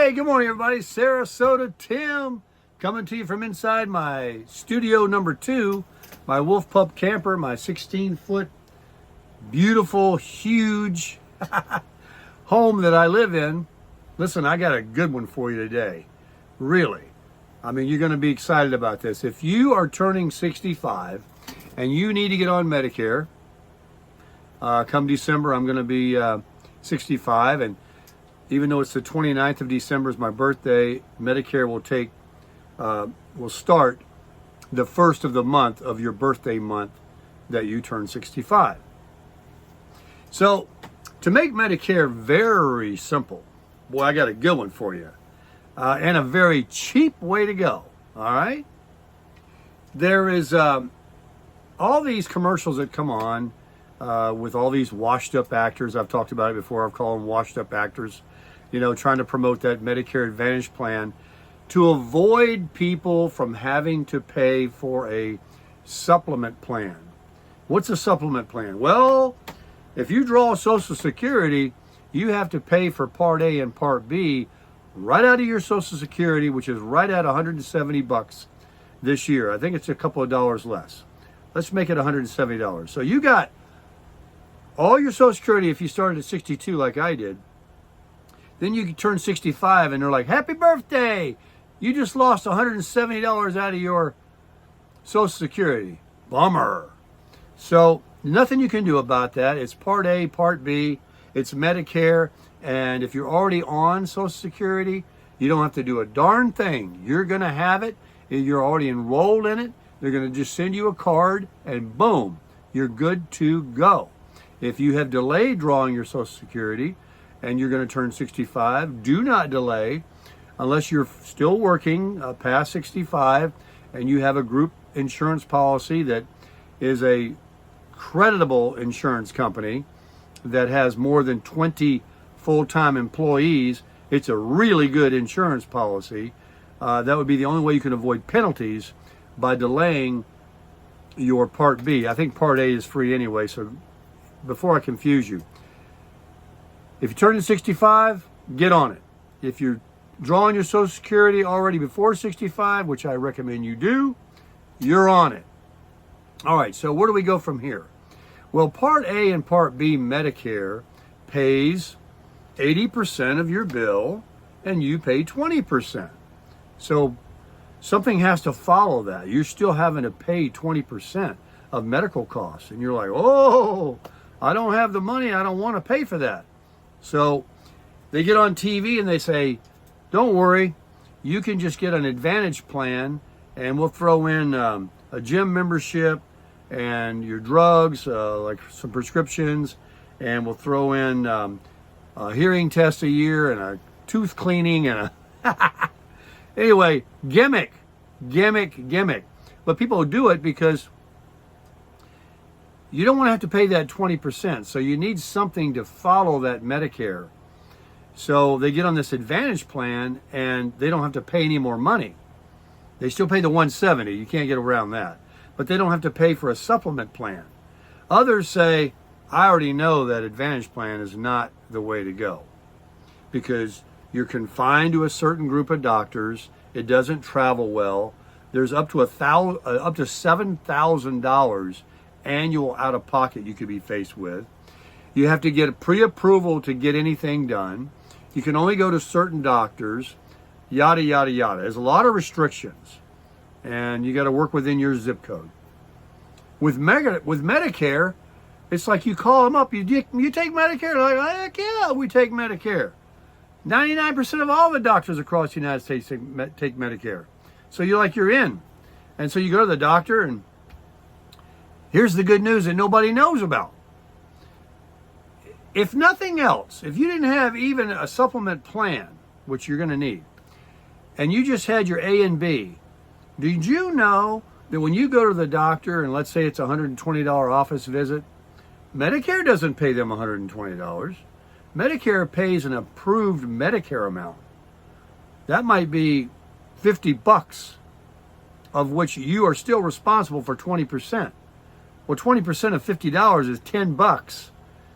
Hey, good morning, everybody. Sarasota Tim coming to you from inside my studio number 2, my Wolf Pup camper, my 16-foot, beautiful, huge home that I live in. Listen, I got a good one for you today. Really. I mean, you're going to be excited about this. If you are turning 65 and you need to get on Medicare, come December, I'm going to be 65, and even though it's the 29th of December is my birthday, Medicare will start the first of the month of your birthday month that you turn 65. So to make Medicare very simple, boy, I got a good one for you, and a very cheap way to go. All right, there is all these commercials that come on with all these washed up actors. I've talked about it before. I've called them washed up actors, you know, trying to promote that Medicare Advantage plan to avoid people from having to pay for a supplement plan. What's a supplement plan? Well, if you draw Social Security, you have to pay for Part A and Part B right out of your Social Security, which is right at $170 this year. I think it's a couple of dollars less. Let's make it $170. So you got all your Social Security if you started at 62 like I did. Then you turn 65 and they're like, happy birthday! You just lost $170 out of your Social Security. Bummer. So nothing you can do about that. It's Part A, Part B, it's Medicare, and if you're already on Social Security, you don't have to do a darn thing. You're going to have it. You're already enrolled in it. They're going to just send you a card and boom, you're good to go. If you have delayed drawing your Social Security, and you're going to turn 65, do not delay unless you're still working past 65 and you have a group insurance policy that is a creditable insurance company that has more than 20 full-time employees. It's a really good insurance policy. That would be the only way you can avoid penalties, by delaying your Part B. I think Part A is free anyway, so before I confuse you, if you turn to 65, get on it. If you're drawing your Social Security already before 65, which I recommend you do, you're on it. All right, so where do we go from here? Well, Part A and Part B Medicare pays 80% of your bill, and you pay 20%. So something has to follow that. You're still having to pay 20% of medical costs, and you're like, oh, I don't have the money. I don't want to pay for that. So they get on TV and they say, don't worry, you can just get an Advantage plan and we'll throw in a gym membership and your drugs, like some prescriptions, and we'll throw in a hearing test a year and a tooth cleaning and a... Anyway, gimmick. But people do it because you don't want to have to pay that 20%. So you need something to follow that Medicare. So they get on this Advantage plan and they don't have to pay any more money. They still pay the $170. You can't get around that. But they don't have to pay for a supplement plan. Others say, I already know that Advantage plan is not the way to go, because you're confined to a certain group of doctors. It doesn't travel well. There's up to $7,000 annual out-of-pocket you could be faced with. You have to get pre-approval to get anything done. You can only go to certain doctors, yada, yada, yada. There's a lot of restrictions, and you got to work within your zip code. With Medicare, it's like you call them up, you take Medicare? They're like, heck yeah, we take Medicare. 99% of all the doctors across the United States take Medicare. So you're in. And so you go to the doctor, and here's the good news that nobody knows about. If nothing else, if you didn't have even a supplement plan, which you're going to need, and you just had your A and B, did you know that when you go to the doctor, and let's say it's a $120 office visit, Medicare doesn't pay them $120. Medicare pays an approved Medicare amount. That might be $50, of which you are still responsible for 20%. Well, 20% of $50 is $10.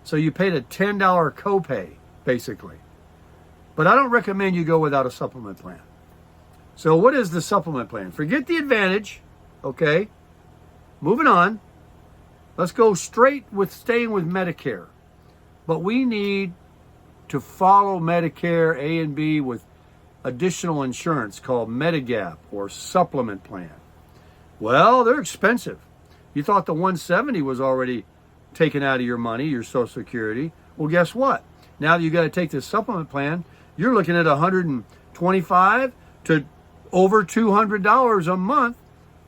So you paid a $10 copay, basically. But I don't recommend you go without a supplement plan. So what is the supplement plan? Forget the Advantage, okay? Moving on. Let's go straight with staying with Medicare. But we need to follow Medicare A and B with additional insurance called Medigap or supplement plan. Well, they're expensive. You thought the 170 was already taken out of your money, your Social Security. Well, guess what? Now that you got to take this supplement plan, you're looking at $125 to over $200 a month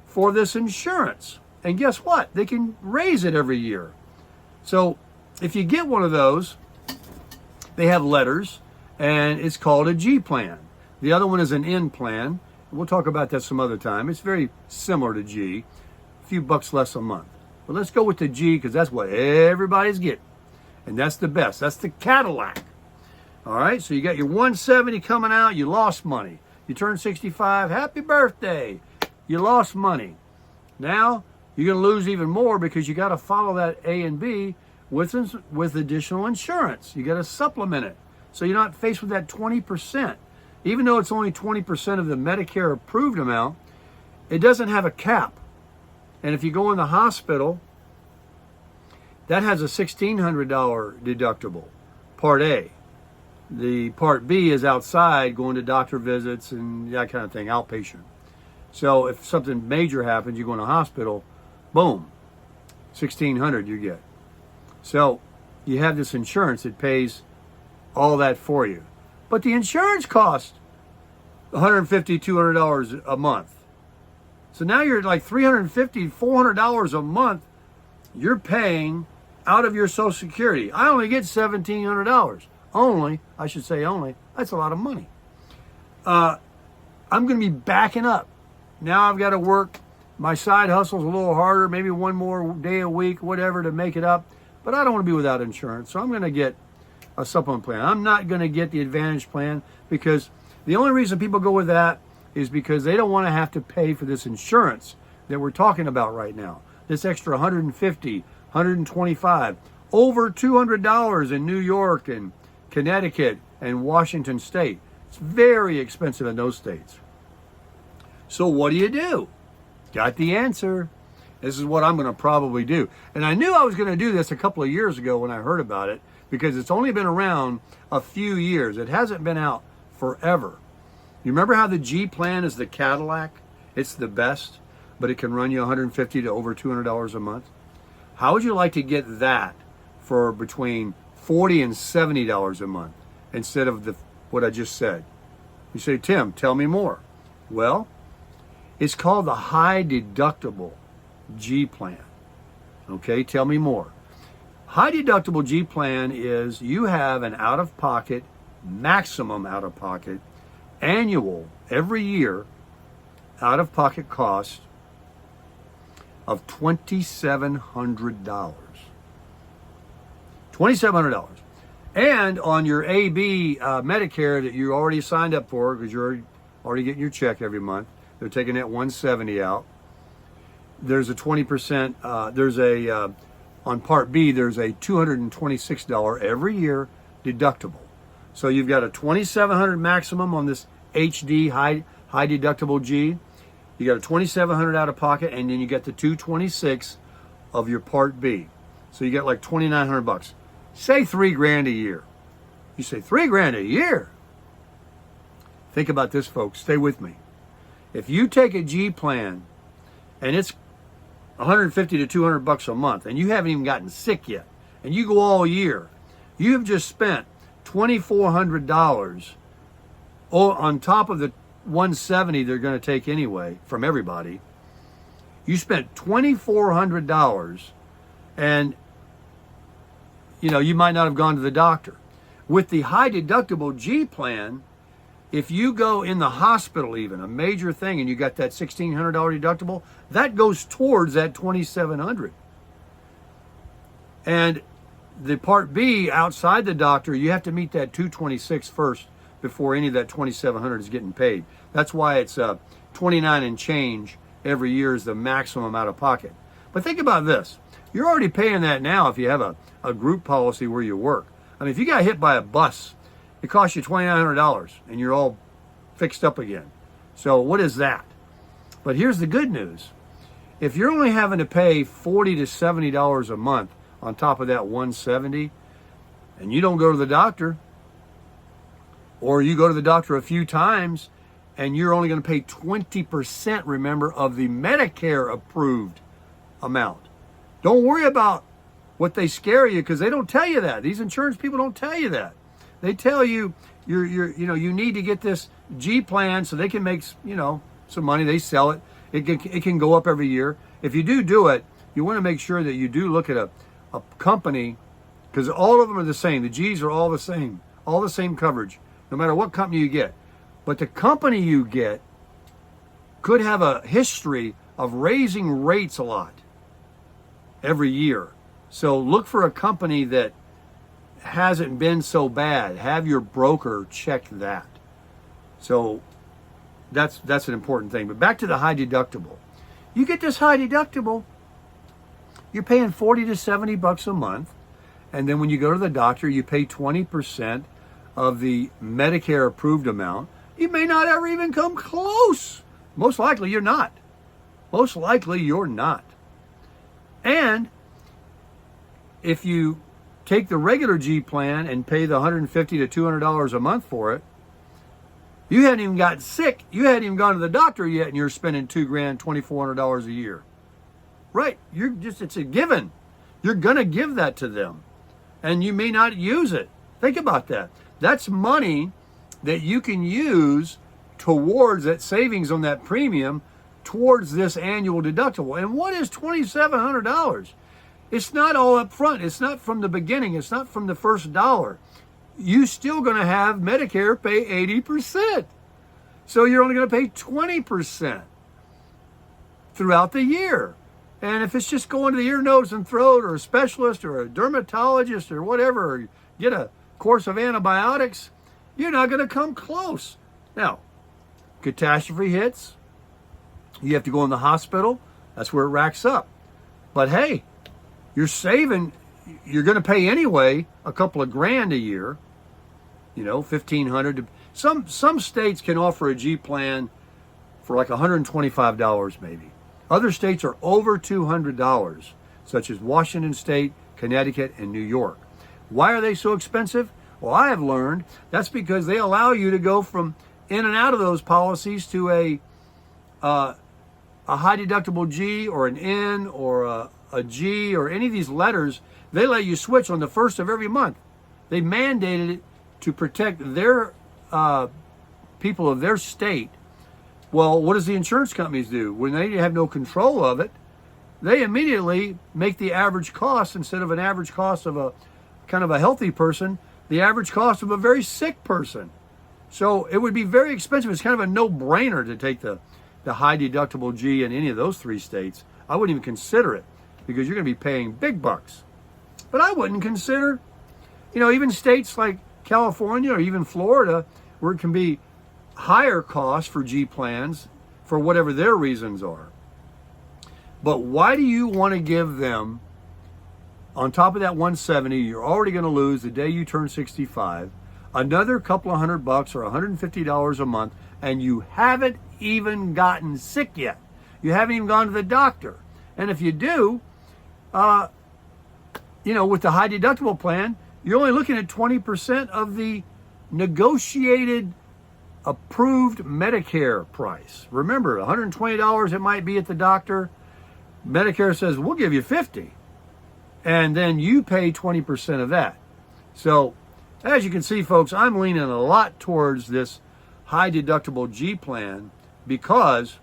for this insurance. And guess what? They can raise it every year. So if you get one of those, they have letters, and it's called a G plan. The other one is an N plan. We'll talk about that some other time. It's very similar to G, a few bucks less a month. But let's go with the G because that's what everybody's getting. And that's the best. That's the Cadillac. All right, so you got your 170 coming out. You lost money. You turned 65. Happy birthday. You lost money. Now you're going to lose even more because you got to follow that A and B with additional insurance. You got to supplement it. So you're not faced with that 20%. Even though it's only 20% of the Medicare approved amount, it doesn't have a cap. And if you go in the hospital, that has a $1,600 deductible, Part A. The Part B is outside, going to doctor visits and that kind of thing, outpatient. So if something major happens, you go in the hospital, boom, $1,600 you get. So you have this insurance that pays all that for you. But the insurance costs $150, $200 a month. So now you're like $350, $400 a month you're paying out of your Social Security. I only get $1,700. Only, I should say only. That's a lot of money. I'm going to be backing up. Now I've got to work my side hustles a little harder, maybe one more day a week, whatever, to make it up. But I don't want to be without insurance, so I'm going to get a supplement plan. I'm not going to get the Advantage plan because the only reason people go with that is because they don't want to have to pay for this insurance that we're talking about right now. This extra $150, $125, over $200 in New York and Connecticut and Washington State. It's very expensive in those states. So what do? Got the answer. This is what I'm going to probably do. And I knew I was going to do this a couple of years ago when I heard about it because it's only been around a few years. It hasn't been out forever. You remember how the G plan is the Cadillac? It's the best, but it can run you $150 to over $200 a month. How would you like to get that for between $40 and $70 a month instead of what I just said? You say, Tim, tell me more. Well, it's called the high deductible G plan. Okay, tell me more. High deductible G plan is you have an out-of-pocket, maximum out-of-pocket, annual, every year, out-of-pocket cost of $2,700. $2,700. And on your AB Medicare that you already signed up for, because you're already getting your check every month, they're taking that $170 out. There's a 20%, on Part B, there's a $226 every year deductible. So you've got a $2,700 maximum on this HD high deductible G. You got a $2,700 out of pocket, and then you get the $226 of your Part B. So you get like $2,900. Say $3,000 a year. You say $3,000 a year. Think about this, folks. Stay with me. If you take a G plan and it's $150 to $200 a month, and you haven't even gotten sick yet, and you go all year, you've just spent $2,400 on top of the $170 they're going to take anyway from everybody. You spent $2,400, and you might not have gone to the doctor. With the high deductible G plan, if you go in the hospital, even a major thing, and you got that $1,600 deductible, that goes towards that $2,700. And the Part B, outside the doctor, you have to meet that $226 first before any of that $2,700 is getting paid. That's why it's $29 and change every year is the maximum out of pocket. But think about this. You're already paying that now if you have a group policy where you work. I mean, if you got hit by a bus, it costs you $2,900 and you're all fixed up again. So what is that? But here's the good news. If you're only having to pay $40 to $70 a month on top of that $170, and you don't go to the doctor, or you go to the doctor a few times, and you're only going to pay 20%, remember, of the Medicare approved amount. Don't worry about what they scare you, because they don't tell you that. These insurance people don't tell you that. They tell you you need to get this G plan so they can make some money. They sell it. It can go up every year. If you do it, you want to make sure that you do look at a company, because all of them are the same. The G's are all the same coverage, no matter what company you get. But the company you get could have a history of raising rates a lot every year. So look for a company that hasn't been so bad. Have your broker check that. So that's an important thing. But back to the high deductible. You get this high deductible, you're paying $40 to $70 a month. And then when you go to the doctor, you pay 20% of the Medicare approved amount. You may not ever even come close. Most likely you're not. Most likely you're not. And if you take the regular G plan and pay the $150 to $200 a month for it, you hadn't even got sick. You hadn't even gone to the doctor yet, and you're spending $2,000, $2,400 a year. Right? It's a given. You're gonna give that to them, and you may not use it. Think about that. That's money that you can use towards that savings on that premium, towards this annual deductible. And what is $2,700? It's not all up front. It's not from the beginning. It's not from the first dollar. You're still going to have Medicare pay 80%. So you're only going to pay 20% throughout the year. And if it's just going to the ear, nose, and throat, or a specialist, or a dermatologist, or whatever, or get a course of antibiotics, you're not going to come close. Now, catastrophe hits, you have to go in the hospital. That's where it racks up. But hey, you're saving. You're going to pay anyway a couple of grand a year. $1,500. Some states can offer a G plan for like $125 maybe. Other states are over $200, such as Washington State, Connecticut, and New York. Why are they so expensive? Well, I have learned that's because they allow you to go from in and out of those policies to a high deductible G, or an N, or a G, or any of these letters. They let you switch on the first of every month. They mandated it to protect their people of their state. Well, what does the insurance companies do? When they have no control of it, they immediately make the average cost, instead of an average cost of a kind of a healthy person, the average cost of a very sick person. So it would be very expensive. It's kind of a no-brainer to take the high deductible G in any of those three states. I wouldn't even consider it, because you're going to be paying big bucks. But I wouldn't consider, even states like California or even Florida, where it can be higher costs for G plans for whatever their reasons are. But why do you want to give them, on top of that $170 you're already going to lose the day you turn 65, another couple of $100 or $150 a month, and you haven't even gotten sick yet? You haven't even gone to the doctor. And if you do, with the high deductible plan, you're only looking at 20% of the negotiated approved Medicare price. Remember, $120 it might be at the doctor. Medicare says, we'll give you $50. And then you pay 20% of that. So, as you can see, folks, I'm leaning a lot towards this high deductible G plan, because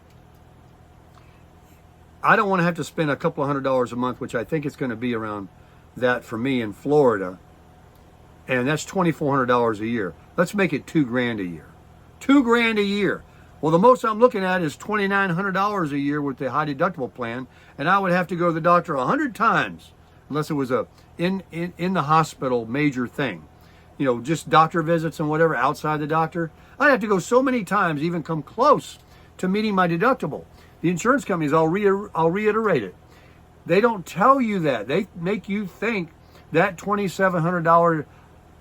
I don't want to have to spend a couple of $100 a month, which I think it's going to be around that for me in Florida. And that's $2,400 a year. Let's make it $2,000 a year. $2,000 a year. Well, the most I'm looking at is $2,900 a year with the high deductible plan, and I would have to go to the doctor 100 times, unless it was a in the hospital major thing. Just doctor visits and whatever outside the doctor. I'd have to go so many times to even come close to meeting my deductible. The insurance companies, I'll reiterate it, they don't tell you that. They make you think that $2,700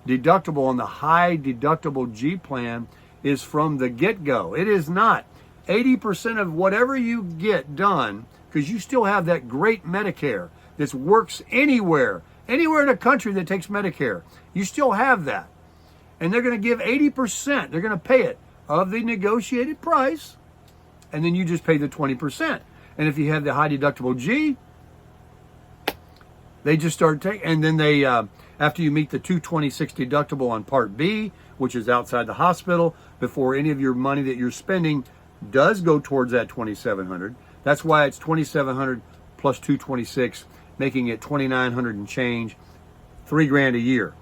deductible on the high deductible G plan is from the get-go. It is not. 80% of whatever you get done, because you still have that great Medicare that works anywhere in the country that takes Medicare. You still have that. And they're going to give 80%, they're going to pay it, of the negotiated price, and then you just pay the 20%. And if you have the high deductible G, they just start taking, and then they, after you meet the $226 deductible on Part B, which is outside the hospital, before any of your money that you're spending does go towards that $2,700. That's why it's $2,700 plus $226, making it $2,900 and change, $3,000 a year,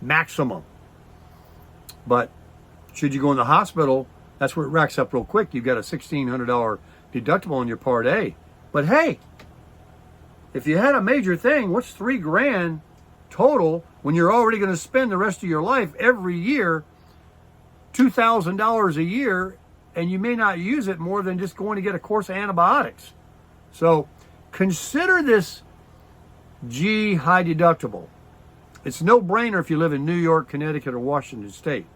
maximum. But should you go in the hospital, that's where it racks up real quick. You've got a $1,600 deductible on your Part A. But hey, if you had a major thing, what's $3,000 total when you're already going to spend the rest of your life every year $2,000 a year, and you may not use it more than just going to get a course of antibiotics? So consider this G high deductible. It's no brainer if you live in New York, Connecticut, or Washington State.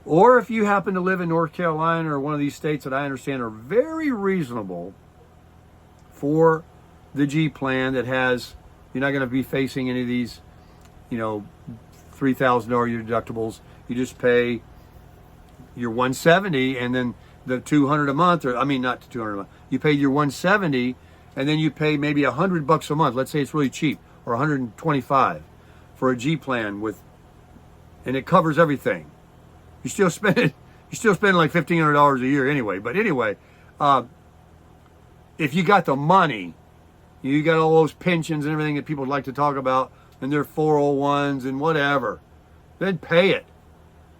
Or if you happen to live in North Carolina or one of these states that I understand are very reasonable for the G plan, that has, you're not going to be facing any of these, $3,000 year deductibles. You just pay your $170 and then the $200 a month, or not $200 a month. You pay your $170 and then you pay maybe $100 a month. Let's say it's really cheap, or $125 for a G plan and it covers everything. You're still spending like $1,500 a year anyway. But anyway, if you got the money, you got all those pensions and everything that people like to talk about, and their 401s and whatever, then pay it.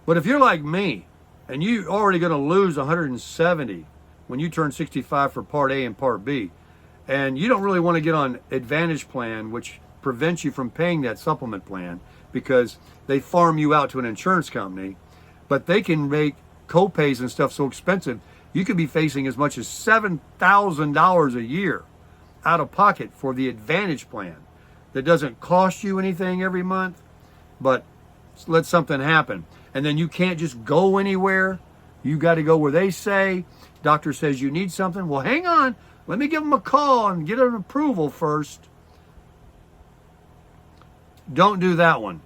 But if you're like me, and you're already going to lose $170 when you turn 65 for Part A and Part B, and you don't really want to get on Advantage plan, which prevents you from paying that supplement plan because they farm you out to an insurance company, but they can make co-pays and stuff so expensive, you could be facing as much as $7,000 a year out of pocket for the Advantage plan that doesn't cost you anything every month, but let something happen. And then you can't just go anywhere. You got to go where they say. Doctor says you need something. Well, hang on. Let me give them a call and get an approval first. Don't do that one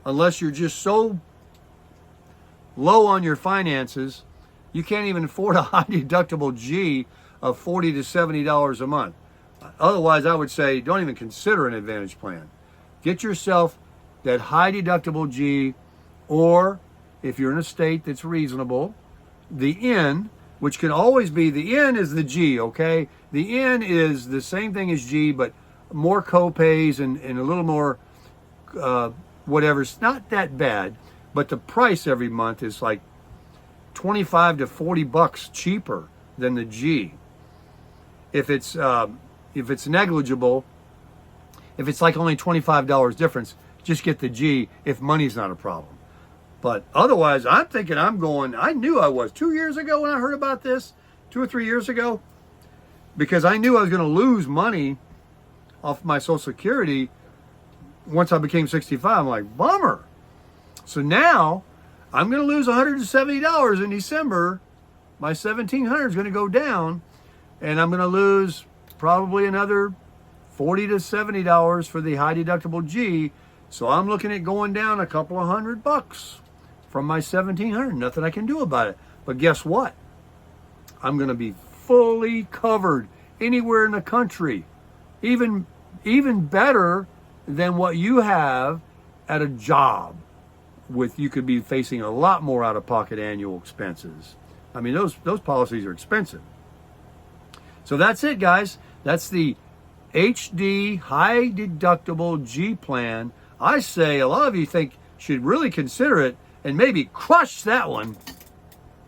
unless you're just so low on your finances you can't even afford a high deductible G of $40 to $70 a month. Otherwise, I would say don't even consider an Advantage plan. Get yourself that high deductible G, or if you're in a state that's reasonable, the N, which can always be, the N is the G, okay? The N is the same thing as G, but more co-pays and a little more whatever. It's not that bad, but the price every month is like $25 to $40 cheaper than the G. If it's negligible, if it's like only $25 difference, just get the G if money's not a problem. But otherwise, I'm thinking I knew I was 2 years ago when I heard about this, 2 or 3 years ago, because I knew I was going to lose money off my Social Security once I became 65. I'm like, bummer. So now I'm going to lose $170 in December. My $1,700 is going to go down, and I'm going to lose probably another $40 to $70 for the high deductible G. So I'm looking at going down a couple of $100 from my $1,700. Nothing I can do about it. But guess what? I'm going to be fully covered anywhere in the country, even better than what you have at a job. You could be facing a lot more out-of-pocket annual expenses. I mean, those policies are expensive. So that's it, guys. That's the HD high deductible G plan. I say a lot of you think should really consider it and maybe crush that one.